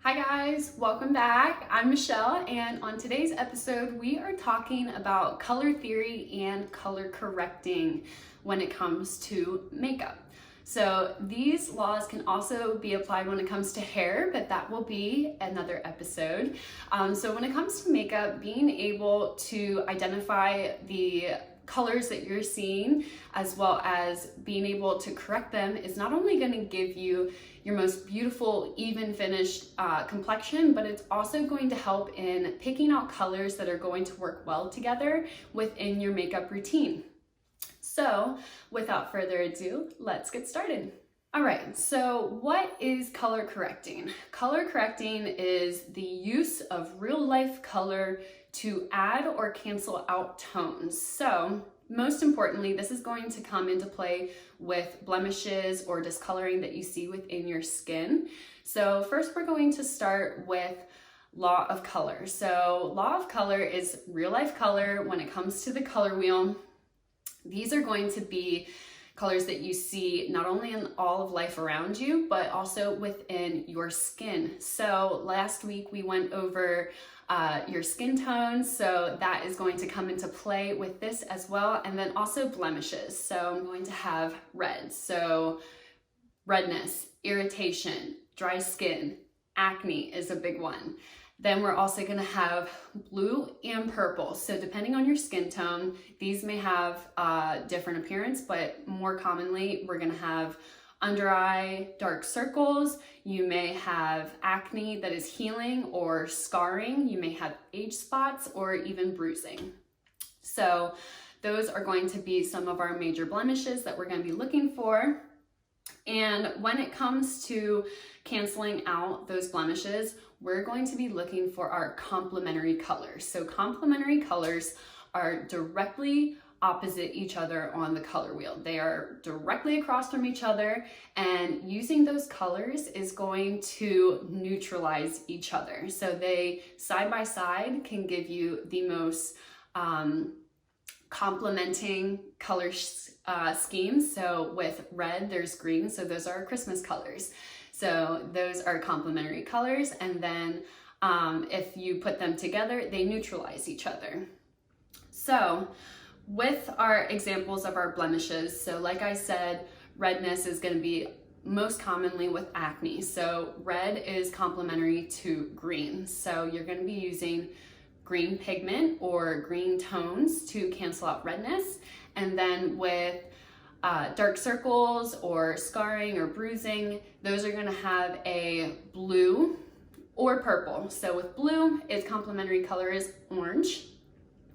Hi guys, welcome back. I'm Michelle, and on today's episode we are talking about color theory and color correcting when it comes to makeup. So these laws can also be applied when it comes to hair, but that will be another episode. So when it comes to makeup, being able to identify the colors that you're seeing as well as being able to correct them is not only going to give you your most beautiful even finished complexion, but it's also going to help in picking out colors that are going to work well together within your makeup routine. So without further ado, let's get started. All right, so what is color correcting? Color correcting is the use of real life color to add or cancel out tones. So most importantly, this is going to come into play with blemishes or discoloring that you see within your skin. So first we're going to start with law of color. So law of color is real life color. When it comes to the color wheel, these are going to be colors that you see not only in all of life around you, but also within your skin. So last week we went over your skin tones, so that is going to come into play with this as well. And then also blemishes. So I'm going to have red. So redness, irritation, dry skin, acne is a big one. Then we're also going to have blue and purple. So depending on your skin tone, these may have different appearance, but more commonly we're going to have under eye dark circles. You may have acne that is healing or scarring. You may have age spots or even bruising. So those are going to be some of our major blemishes that we're going to be looking for. And when it comes to canceling out those blemishes, we're going to be looking for our complementary colors. So complementary colors are directly opposite each other on the color wheel. They are directly across from each other, and using those colors is going to neutralize each other. So they side by side can give you the most complementing color schemes. So with red, there's green, so those are Christmas colors. So those are complementary colors, and then if you put them together, they neutralize each other. So with our examples of our blemishes, so like I said, redness is going to be most commonly with acne. So red is complementary to green. So you're going to be using green pigment or green tones to cancel out redness. And then with dark circles or scarring or bruising, those are going to have a blue or purple. So with blue, its complementary color is orange.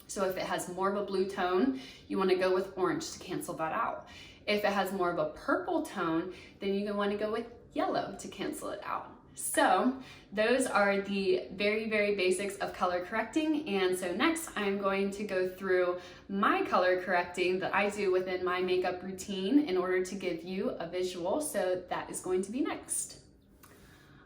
So if it has more of a blue tone, you want to go with orange to cancel that out. If it has more of a purple tone, then you want to go with yellow to cancel it out. So those are the very, very basics of color correcting. And so next I'm going to go through my color correcting that I do within my makeup routine in order to give you a visual. So that is going to be next.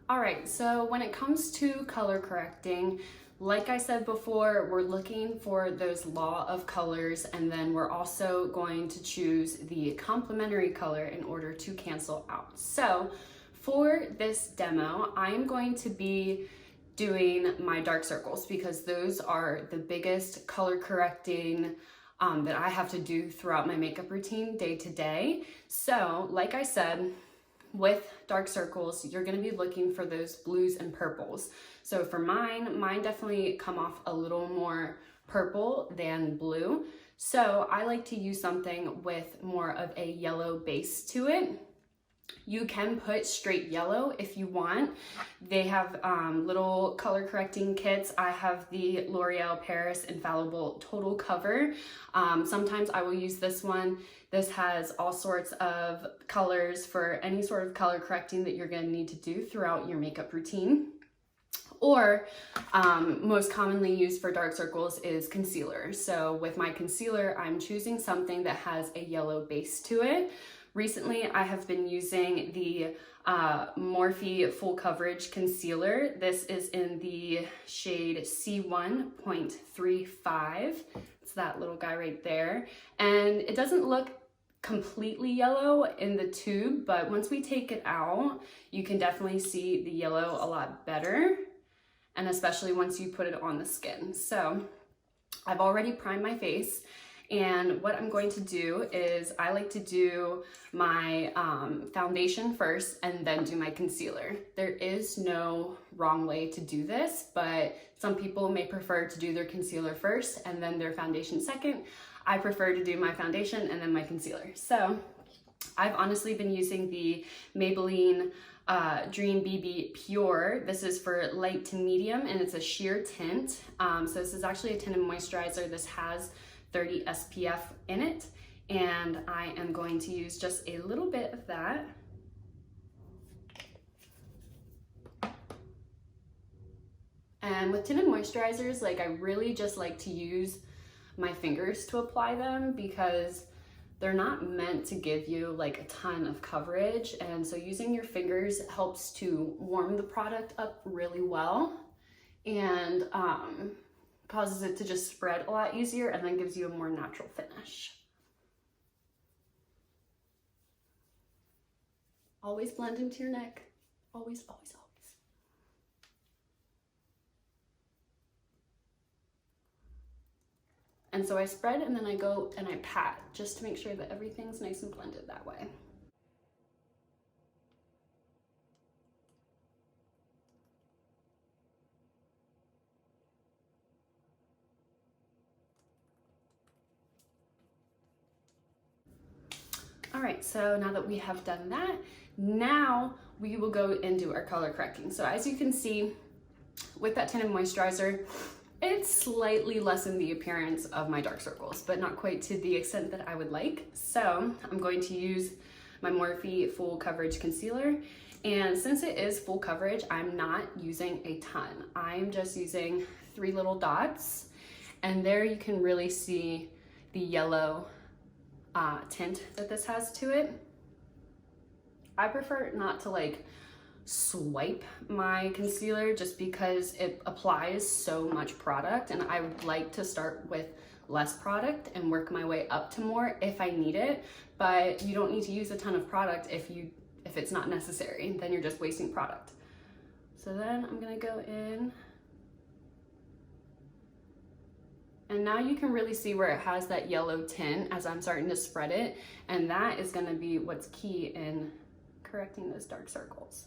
All right, so when it comes to color correcting, like I said before, we're looking for those law of colors, and then we're also going to choose the complementary color in order to cancel out. So for this demo, I'm going to be doing my dark circles because those are the biggest color correcting that I have to do throughout my makeup routine day to day. So like I said, with dark circles, you're going to be looking for those blues and purples. So for mine definitely come off a little more purple than blue. So I like to use something with more of a yellow base to it. You can put straight yellow if you want. They have little color correcting kits. I have the L'Oreal Paris Infallible Total Cover. Sometimes I will use this one. This has all sorts of colors for any sort of color correcting that you're going to need to do throughout your makeup routine. Or most commonly used for dark circles is concealer. So with my concealer, I'm choosing something that has a yellow base to it. Recently, I have been using the Morphe Full Coverage Concealer. This is in the shade C1.35. It's that little guy right there. And it doesn't look completely yellow in the tube, but once we take it out, you can definitely see the yellow a lot better, and especially once you put it on the skin. So I've already primed my face, and what I'm going to do is I like to do my foundation first and then do my concealer. There is no wrong way to do this, but some people may prefer to do their concealer first and then their foundation second. I prefer to do my foundation and then my concealer. So I've honestly been using the Maybelline Dream BB Pure. This is for light to medium, and it's a sheer tint. So this is actually a tinted moisturizer. This has 30 SPF in it, and I am going to use just a little bit of that. And with tinted moisturizers, like, I really just like to use my fingers to apply them because they're not meant to give you like a ton of coverage, and so using your fingers helps to warm the product up really well and causes it to just spread a lot easier, and then gives you a more natural finish. Always blend into your neck. Always, always, always. And so I spread, and then I go and I pat just to make sure that everything's nice and blended that way. All right, so now that we have done that, now we will go and do our color correcting. So as you can see, with that tinted moisturizer, it slightly lessened the appearance of my dark circles, but not quite to the extent that I would like. So I'm going to use my Morphe Full Coverage Concealer. And since it is full coverage, I'm not using a ton. I'm just using 3 little dots. And there you can really see the yellow tint that this has to it. I prefer not to like swipe my concealer just because it applies so much product, and I would like to start with less product and work my way up to more if I need it. But you don't need to use a ton of product if it's not necessary. Then you're just wasting product. So then I'm gonna go in, and now you can really see where it has that yellow tint as I'm starting to spread it, and that is gonna be what's key in correcting those dark circles.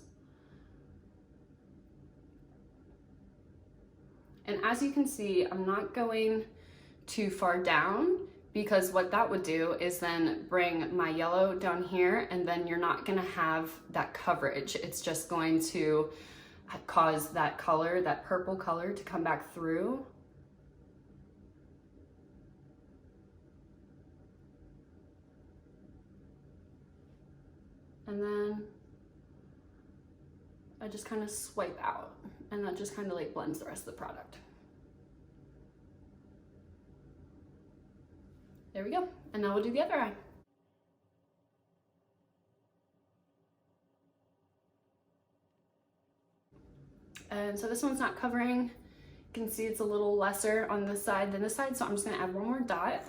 And as you can see, I'm not going too far down, because what that would do is then bring my yellow down here, and then you're not gonna have that coverage. It's just going to cause that color, that purple color, to come back through. And then I just kind of swipe out, and that just kind of like blends the rest of the product. There we go. And now we'll do the other eye. And so this one's not covering. You can see it's a little lesser on this side than this side, so I'm just gonna add one more dot.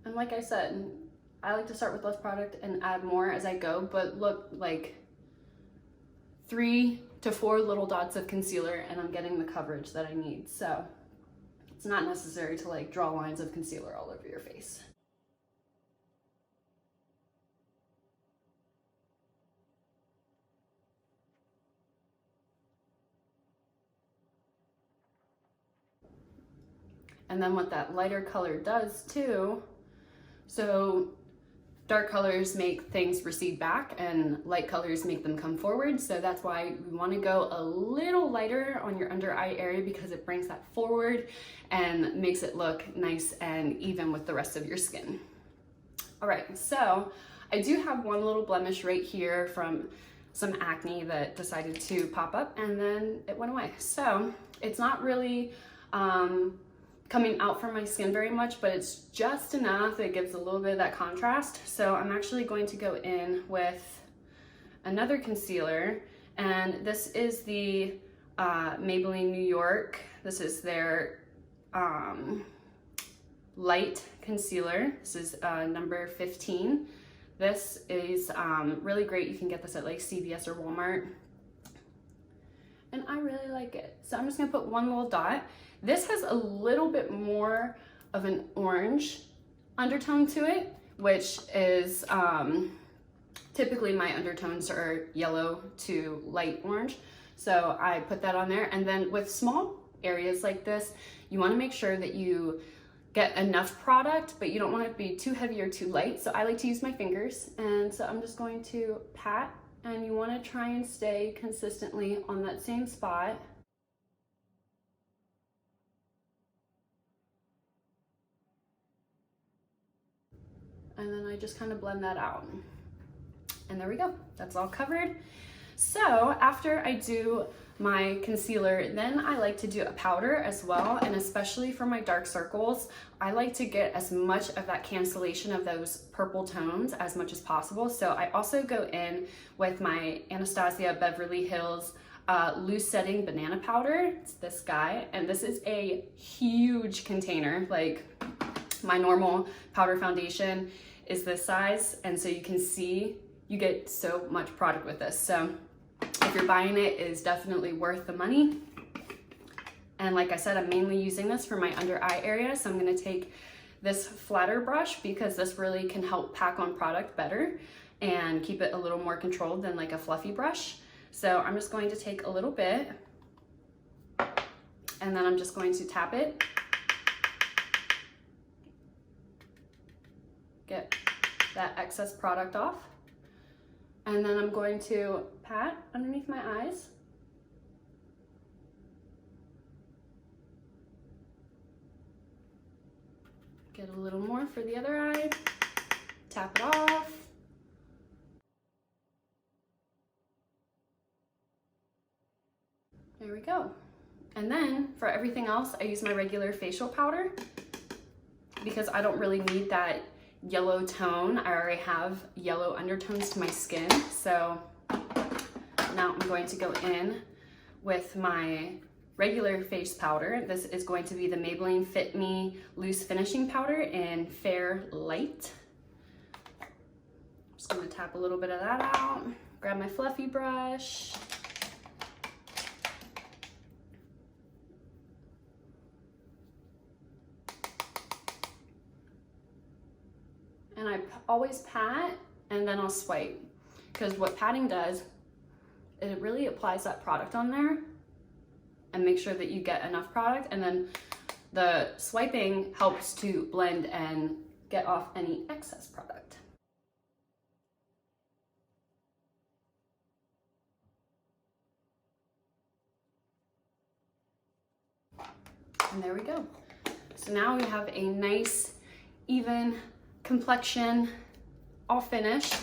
And like I said, I like to start with less product and add more as I go, but look, like 3 to 4 little dots of concealer and I'm getting the coverage that I need. So it's not necessary to like draw lines of concealer all over your face. And then what that lighter color does too, so dark colors make things recede back and light colors make them come forward. So that's why we want to go a little lighter on your under eye area, because it brings that forward and makes it look nice and even with the rest of your skin. All right, so I do have one little blemish right here from some acne that decided to pop up and then it went away. So it's not really coming out from my skin very much, but it's just enough. It gives a little bit of that contrast. So I'm actually going to go in with another concealer, and this is the Maybelline New York. This is their light concealer. This is number 15. This is really great. You can get this at like CVS or Walmart. And I really like it. So I'm just gonna put one little dot. This has a little bit more of an orange undertone to it, which is typically my undertones are yellow to light orange. So I put that on there. And then with small areas like this, you wanna make sure that you get enough product, but you don't want it to be too heavy or too light. So I like to use my fingers. And so I'm just going to pat, and you wanna try and stay consistently on that same spot. And then I just kind of blend that out. And there we go, that's all covered. So after I do my concealer, then I like to do a powder as well, and especially for my dark circles, I like to get as much of that cancellation of those purple tones as much as possible. So I also go in with my Anastasia Beverly Hills loose setting banana powder. It's this guy, and this is a huge container. Like my normal powder foundation is this size, and so you can see you get so much product with this. So if you're buying it, it is definitely worth the money. And like I said, I'm mainly using this for my under eye area. So I'm gonna take this flatter brush because this really can help pack on product better and keep it a little more controlled than like a fluffy brush. So I'm just going to take a little bit, and then I'm just going to tap it. Get that excess product off. And then I'm going to pat underneath my eyes. Get a little more for the other eye. Tap it off. There we go. And then for everything else, I use my regular facial powder because I don't really need that yellow tone. I already have yellow undertones to my skin. So now I'm going to go in with my regular face powder. This is going to be the Maybelline Fit Me Loose Finishing Powder in Fair Light. I'm just gonna tap a little bit of that out, grab my fluffy brush. And I always pat and then I'll swipe, because what patting does, it really applies that product on there and make sure that you get enough product, and then the swiping helps to blend and get off any excess product. And there we go. So now we have a nice, even complexion, all finished.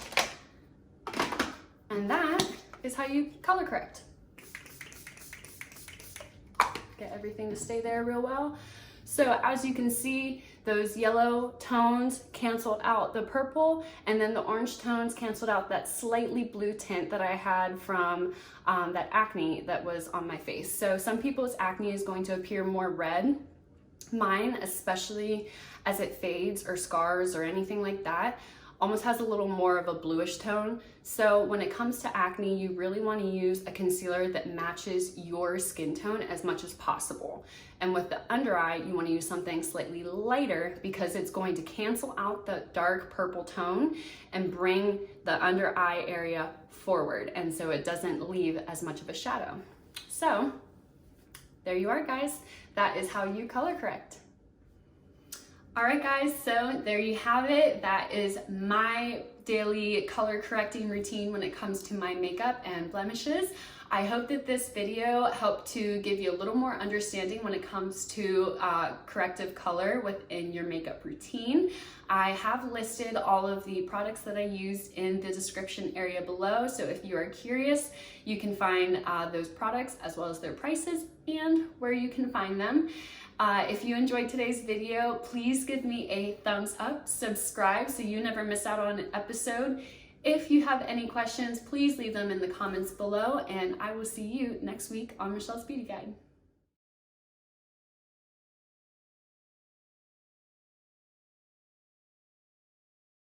And that is how you color correct. Get everything to stay there real well. So as you can see, those yellow tones canceled out the purple, and then the orange tones canceled out that slightly blue tint that I had from that acne that was on my face. So some people's acne is going to appear more red. Mine, especially as it fades or scars or anything like that, almost has a little more of a bluish tone. So when it comes to acne, you really want to use a concealer that matches your skin tone as much as possible. And with the under eye, you want to use something slightly lighter because it's going to cancel out the dark purple tone and bring the under eye area forward, and so it doesn't leave as much of a shadow. So there you are, guys. That is how you color correct. All right, guys, so there you have it. That is my daily color correcting routine when it comes to my makeup and blemishes. I hope that this video helped to give you a little more understanding when it comes to corrective color within your makeup routine. I have listed all of the products that I use in the description area below, so if you are curious, you can find those products as well as their prices and where you can find them. If you enjoyed today's video, please give me a thumbs up, subscribe so you never miss out on an episode. If you have any questions, please leave them in the comments below, and I will see you next week on Michelle's Beauty Guide.